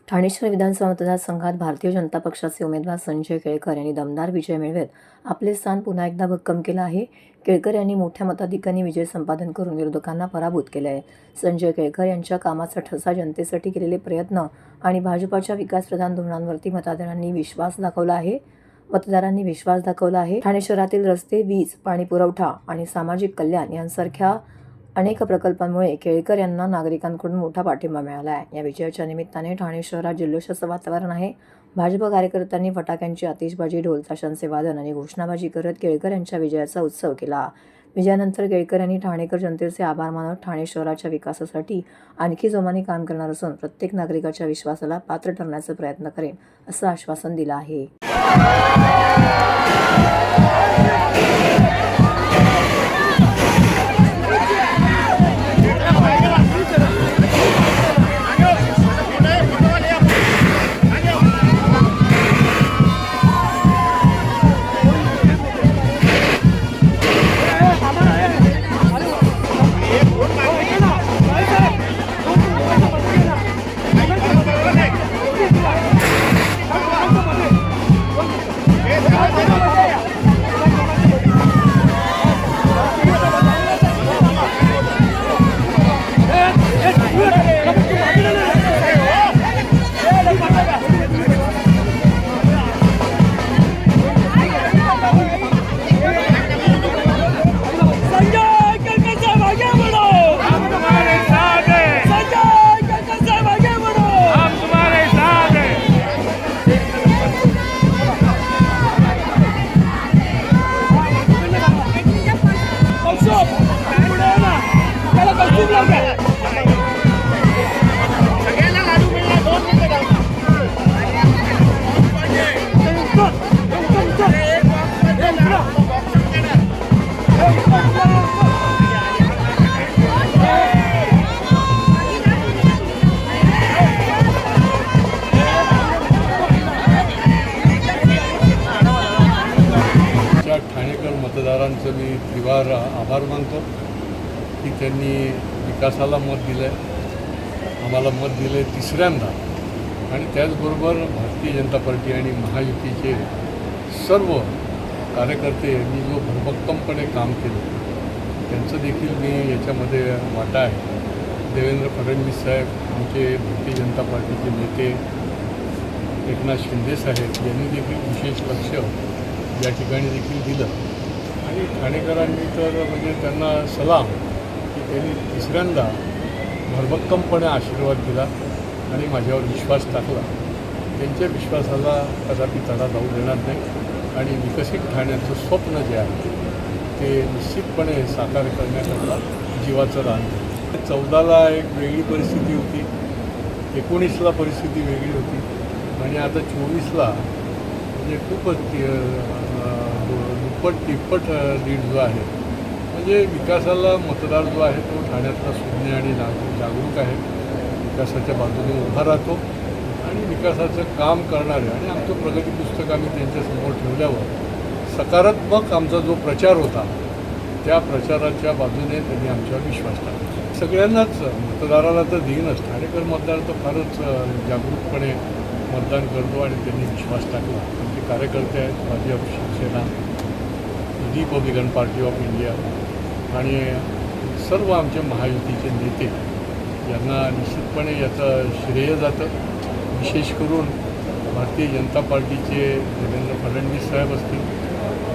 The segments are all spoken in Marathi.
ठाणे शहर विधानसभा मतदारसंघात भारतीय जनता पक्षाचे उमेदवार संजय केळकर यांनी दमदार विजय मिळवत आपले स्थान पुन्हा एकदा भक्कम केलं आहे. केळकर यांनी मोठ्या मताधिक्याने विजय संपादन करून विरोधकांना पराभूत केले आहे. संजय केळकर यांच्या कामाचा ठसा, जनतेसाठी केलेले प्रयत्न आणि भाजपाच्या विकासप्रधान धोरणांवरती मतदारांनी विश्वास दाखवला आहे. ठाणे शहरातील रस्ते, वीज, पाणी पुरवठा आणि सामाजिक कल्याण यांसारख्या अनेक प्रकल्पांमुळे केळकर यांना नागरिकांकडून मोठा पाठिंबा मिळाला आहे. या विजयाच्या निमित्ताने ठाणे शहरात जल्लोषाचं वातावरण आहे. भाजप कार्यकर्त्यांनी फटाक्यांची आतिषबाजी, ढोल ताशांचे वादन आणि घोषणाबाजी करत केळकर यांच्या विजयाचा उत्सव केला. विजयानंतर केळकर यांनी ठाणेकर जनतेचे आभार मानत ठाणे शहराच्या विकासासाठी आणखी जोमाने काम करणार असून प्रत्येक नागरिकाच्या विश्वासाला पात्र ठरण्याचा प्रयत्न करेन असं आश्वासन दिलं आहे. ठाणेकर मतदारांचं मी त्रिवार आभार मानतो की त्यांनी विकासाला मत दिलं आहे, आम्हाला मत दिलं आहे तिसऱ्यांदा. आणि त्याचबरोबर भारतीय जनता पार्टी आणि महायुतीचे सर्व कार्यकर्ते यांनी जो भरभक्कमपणे काम केलं त्यांचं देखील मी याच्यामध्ये वाटा आहे. देवेंद्र फडणवीस साहेब, आमचे भारतीय जनता पार्टीचे नेते एकनाथ शिंदे साहेब यांनी देखील विशेष लक्ष या ठिकाणी देखील दिलं. आणि ठाणेकरांनी तर म्हणजे त्यांना सलाम की त्यांनी तिसऱ्यांदा भरभक्कमपणे आशीर्वाद दिला आणि माझ्यावर विश्वास टाकला. त्यांच्या विश्वासाला कदापि तडा जाऊ देणार नाही आणि विकसित ठाण्याचं स्वप्न जे आहे ते निश्चितपणे साकार करण्याकरता जीवाचं रान. 14ला एक वेगळी परिस्थिती होती, 19ला परिस्थिती वेगळी होती आणि आता 24ला म्हणजे खूपच दुप्पट तिप्पट लीड जो आहे. म्हणजे विकासाला मतदार जो आहे तो ठाण्यातला सुज्ञ आणि जागरूक आहे, विकासाच्या बाजूने उभा राहतो आणि विकासाचं काम करणारे. आणि आमचं प्रगती पुस्तक आम्ही त्यांच्यासमोर ठेवल्यावर सकारात्मक आमचा जो प्रचार होता त्या प्रचाराच्या बाजूने त्यांनी आमच्यावर विश्वास टाकला. सगळ्यांनाच मतदाराला तर देईनच, ठाणेकर मतदार तर फारच जागरूकपणे मतदान करतो आणि त्यांनी विश्वास टाकला. आमचे कार्यकर्ते आहेत, Bhajap, Shivsena, Republican Party of India आणि सर्व आमचे महायुतीचे नेते यांना निश्चितपणे याचं श्रेय जातं. विशेष करून भारतीय जनता पार्टीचे देवेंद्र फडणवीस साहेब असतील,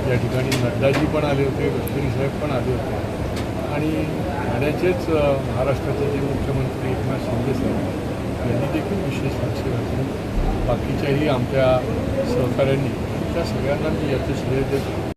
या ठिकाणी नड्डाजी पण आले होते, गडकरी साहेब पण आले होते आणि ठाण्याचेच महाराष्ट्राचे जे मुख्यमंत्री एकनाथ शिंदे साहेब यांनी देखील विशेष लक्ष घातलं. बाकीच्याही आमच्या सहकाऱ्यांनी, त्या सगळ्यांना मी याचं श्रेय देतो.